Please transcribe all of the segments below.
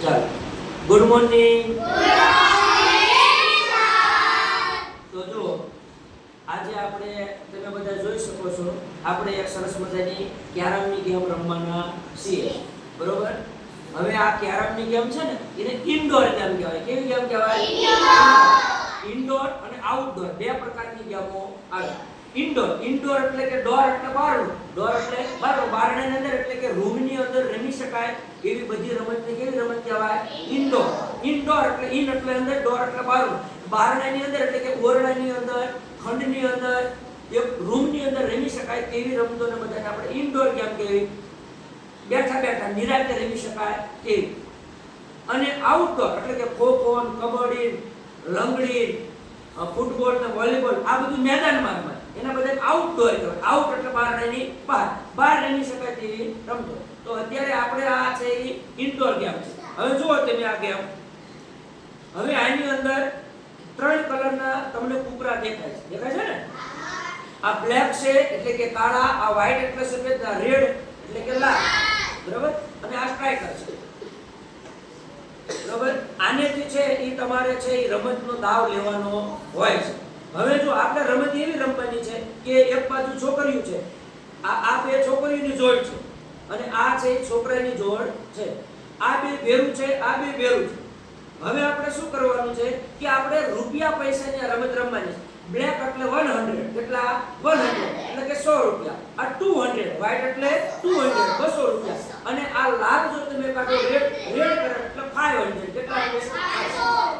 ચાલો, good morning. તો જુઓ, આજે આપણે તમે બધા જોઈ શકો છો, આપણે એક સરસ મજાની કેરમની ગેમ રમવાના છીએ, બરોબર? હવે આ કેરમની ગેમ છે ને, એને ઇન્ડોર ગેમ કહેવાય. કેવી ગેમ કહેવાય? ઇન્ડોર અને આઉટડોર બે પ્રકારની ગેમો આવે. ઇન્ડોર એટલે કે ડોર એટલે બારણું, ડોર એટલે બારણું, બારણાની અંદર એટલે કે રૂમની અંદર રમી શકાય એવી બધી રમતને કેવી રમત કહેવાય? ઇન્ડોર. ઇન્ડોર એટલે ઇન એટલે અંદર, ડોર એટલે બારણું. બારણાની અંદર એટલે કે ઓરડાની અંદર, ખંડની અંદર, એક રૂમની અંદર રમી શકાય તેવી રમતોને બધાને આપણે ઇન્ડોર ગેમ કહેવી. બેઠા બેઠા નિરાંતે રમી શકાય તેવી. અને આઉટડોર એટલે કે ખોખો, કબડ્ડી, લંગડી, ફૂટબોલ ને વોલીબોલ આ બધું મેદાનમાં રમાય. એના બધા આઉટડોર કહેવાય. આઉટ એટલે બહારની બહાર, બહાર રમી શકાય તેવી રમતો. તો અત્યારે આપણે આ છે એ ઇન્ડોર ગેમ છે. હવે જુઓ તમે આ ગેમ. હવે આની અંદર 3 કલરના તમને કૂકરા દેખાય છે. દેખાય છે ને? આ બ્લેક છે એટલે કે કાળા, આ વ્હાઈટ એટલે સફેદ, આ રેડ એટલે કે લાલ, બરાબર? અને આ સ્ટ્રાઇકર છે, બરાબર? આને જે છે એ તમારે છે એ રમતનો દાવ લેવાનો હોય છે. હવે જો આપણે રમત એવી રમવાની છે કે એક બાજુ છોકરીઓ છે, આ બે છોકરીઓની જોડ છે, અને આ છે છોકરાની જોડ છે. આ બે ભેરું છે, આ બે ભેરું છે. હવે આપણે શું કરવાનું છે કે આપણે રૂપિયા પૈસાની રમત રમવાની છે. બ્લેક એટલે 100, કેટલા? 100 એટલે કે 100 રૂપિયા. આ 200, વ્હાઈટ એટલે 200, 200 રૂપિયા. અને આ લાલ જો તમે કાઢો, રેડ કરે એટલે 500, કેટલા?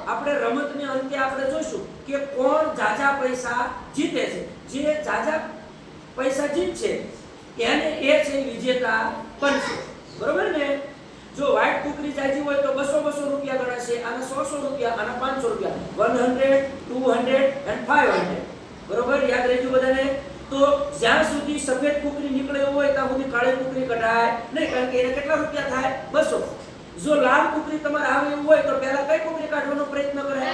આપણે રમતની અંતે આપણે જોઈશું કે કોણ જાજા પૈસા જીતે છે. જે જાજા પૈસા જીતશે એને એ છે વિજેતા બનશે, બરોબર ને? જો વ્હાઈટ કુકરી જાજી હોય તો 200 રૂપિયા ગણાશે, અને 100 રૂપિયા, અને 500 રૂપિયા, 100, 200 and 500, બરોબર? યાદ રહેજો બધાને. તો જ્યાં સુધી સફેદ કુકરી નીકળે હોય ત્યાં સુધી કાળી કુકરી કઢાય નહીં, કારણ કે એને કેટલા રૂપિયા થાય? 200. જો લાલ કુકરી તમારે આવે એવું હોય તો પહેલા કઈ કુકરી કાઢવાનો પ્રયત્ન કરાય?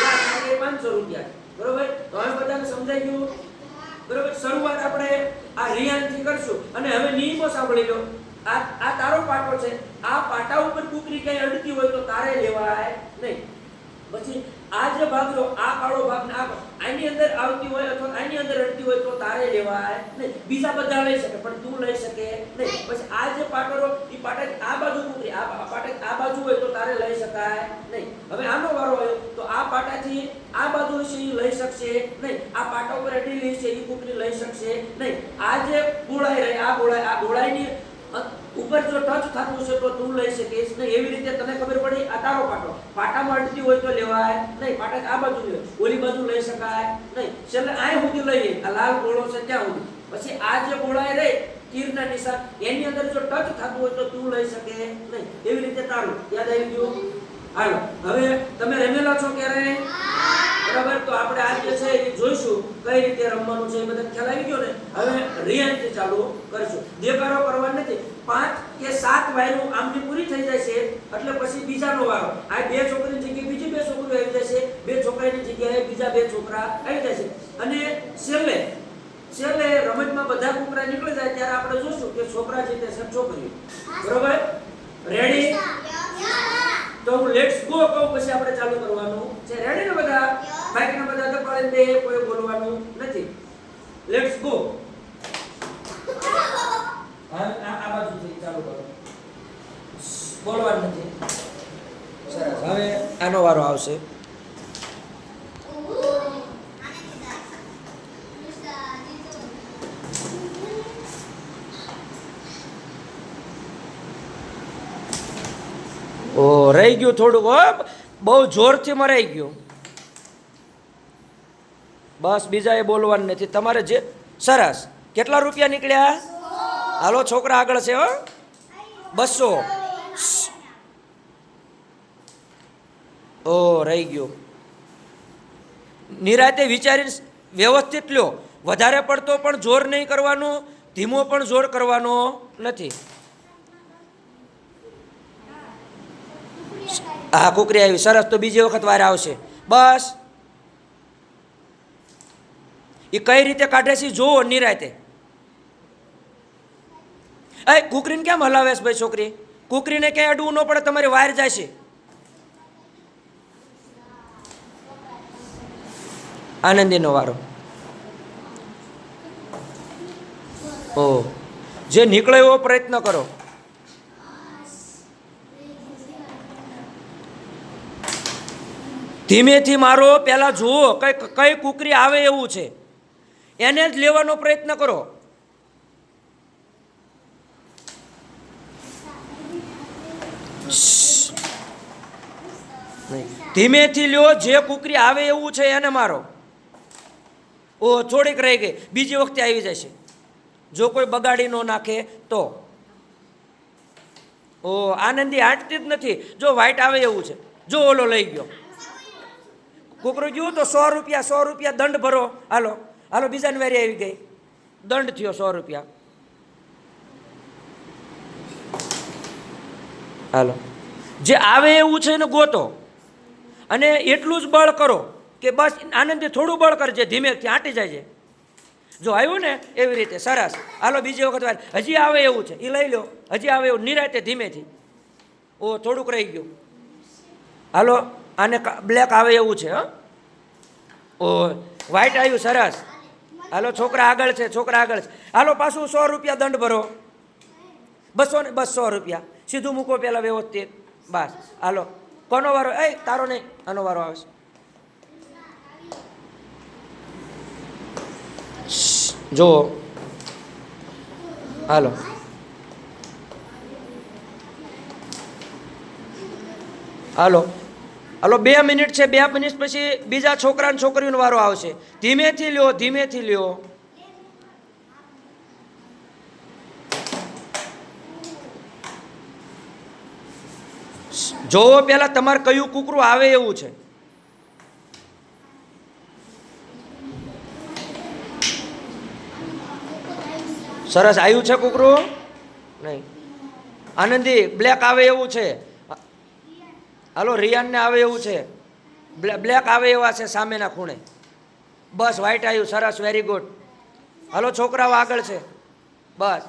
લાલ, કારણ કે 500 રૂપિયા, બરોબર? તો હવે બધાને સમજાઈ ગયું, બરોબર? શરૂઆત આપણે આ રિયાનથી કરશું. અને હવે નિયમો સાંભળી લો. આ તારો પાટો છે, આ પાટા ઉપર કુકરી ક્યાંય અડતી હોય તો તારે લેવાય નહીં. પછી આ જે ભાગ લો, આ કાળો ભાગ ને આ આની અંદર આવતી હોય અથવા આની અંદર અડતી હોય તો તારે લેવાય નહીં. બીજા બધા લઈ શકે પણ તું લઈ શકે નહીં. પછી આ જે પાટો લો, એ પાટા આ બાજુ કુકરી, આ પાટા આ બાજુ હોય તો તારે લઈ શકાય નહીં. હવે આનો વારો આવ્યો તો આ પાટાથી આ બાજુ છે એ લઈ શકશે નહીં. આ પાટા ઉપર અડેલી છે એ કુકરી લઈ શકશે નહીં. આ જે ગોળાઈ રહી, આ ગોળાઈની ઉપર જો ટચ થતું છે તો તું લઈ શકીશ નહીં. એવી રીતે તને ખબર પડી. આ તારો પાટો, પાટામાં અડતી હોય તો લેવાય નહીં. પાટા આ બાજુ લે, ઓલી બાજુ લઈ શકાય નહીં. છેલ્લે આ સુધી લઈએ, આ લાલ ગોળો છે ત્યાં સુધી. પછી આ જે ગોળાઈ રહી તીરના નિશાન, એની અંદર જો ટચ થતું હોય તો તું લઈ શકે નહીં. એવી રીતે તારું. યાદ આવી ગયું? હાલો, હવે તમે રમેલા છો ક્યારે? બરાબર? તો આપણે આ જે છે એ જોઈશું કઈ રીતે રમવાનું છે, એ બધા ખ્યાલ આવી ગયો ને? હવે રિયાનથી ચાલુ કરશું. દેખાડો કરવાનો નથી. 5 કે 7 વાયરો આમની પૂરી થઈ જાય છે એટલે પછી બીજાનો વારો. આ બે છોકરીની જગ્યાએ બીજી બે છોકરીઓ આવી જશે, બે છોકરાની જગ્યાએ બીજા બે છોકરા આવી જશે. અને છેલ્લે રમતમાં બધા કુકરા નીકળી જાય ત્યારે આપણે જોઈશું કે છોકરા જીતે છે છોકરીઓ, બરોબર? રેડી? તો હું લેટ્સ ગો કહું પછી આપણે ચાલુ કરવાનું છે. રેડી ને બધા? બાકીના બધા દબાઈને દે, કોઈ બોલવાનું નથી. Let's go. આ બાજુથી ચાલુ કરો, બોલવાનું નથી. સરસ. હવે આનો વારો આવશે. ઓ રહી ગયું થોડુંક, હો બહુ જોરથી મરાઈ ગયું. બસ બીજાએ બોલવાનું નથી તમારે. જે સરસ. કેટલા રૂપિયા નીકળ્યા? હાલો છોકરા આગળ છે. હો 200. ઓ રહી ગયું. નિરાતે વિચારીને વ્યવસ્થિત લ્યો. વધારે પડતો પણ જોર નહીં કરવાનું, ધીમો પણ જોર કરવાનો નથી. હા કુકરી આવી. સરસ. તો બીજી વખત વાર આવશે. બસ એ કઈ રીતે કાઢે છે જોવો નિરાતે. એ કુકરીને કેમ હલાવે છે ભાઈ છોકરી? કુકરીને ક્યાંય અડવું ન પડે, તમારી વાયર જશે. આનંદીનો વારો. ઓ, જે નીકળે એવો પ્રયત્ન કરો. ધીમેથી મારો, પહેલા જુઓ કઈ કુકરી આવે એવું છે, એને જ લેવાનો પ્રયત્ન કરો. ધીમેથી લ્યો, જે કુકરી આવે એવું છે એને મારો. ઓ, થોડીક રહી ગઈ, બીજી વખતે આવી જશે, જો કોઈ બગાડી ન નાખે તો. ઓ, આનંદી હાંટતી જ નથી. જો વ્હાઈટ આવે એવું છે, જો ઓલો લઈ ગયો કુકરું ગયું તો 100 રૂપિયા દંડ ભરો. હાલો હાલો, બીજાની વારી આવી ગઈ, દંડ થયો 100 રૂપિયા. હાલો, જે આવે એવું છે એને ગોતો અને એટલું જ બળ કરો કે બસ આનંદથી થોડું બળ કરજે, ધીમેથી આંટી જાય છે. જો આવ્યું ને એવી રીતે, સરસ. હાલો, બીજી વખત વાર, હજી આવે એવું છે એ લઈ લો, હજી આવે એવું, નિરાતે ધીમેથી. ઓ, થોડુંક રહી ગયું. હાલો, આને બ્લેક આવે એવું છે. હા, ઓ, વ્હાઈટ આવ્યું, સરસ. હાલો, છોકરા આગળ છે, છોકરા આગળ છે. હાલો, પાછું 100 રૂપિયા દંડ ભરો. 200 રૂપિયા સીધું મૂકો પેલા વ્યવસ્થિત. બસ. હાલો, કોનો વારો? તારો નહીં, આનો વારો આવે છે. જુઓ, હાલો, હાલો હાલો, 2 મિનિટ છે. 2 મિનિટ પછી બીજા છોકરા અને છોકરીનો વારો આવશે. ધીમેથી લ્યો, ધીમેથી લ્યો. જોવો પેલા તમારે કયું કૂકરું આવે એવું છે. સરસ, આવ્યું છે કૂકરું? નહીં. આનંદી, બ્લેક આવે એવું છે. હાલો, રિયાનને આવે એવું છે, બ્લેક આવે એવા છે સામેના ખૂણે. બસ, વ્હાઈટ આવ્યું, સરસ, વેરી ગુડ. હાલો, છોકરાઓ આગળ છે. બસ,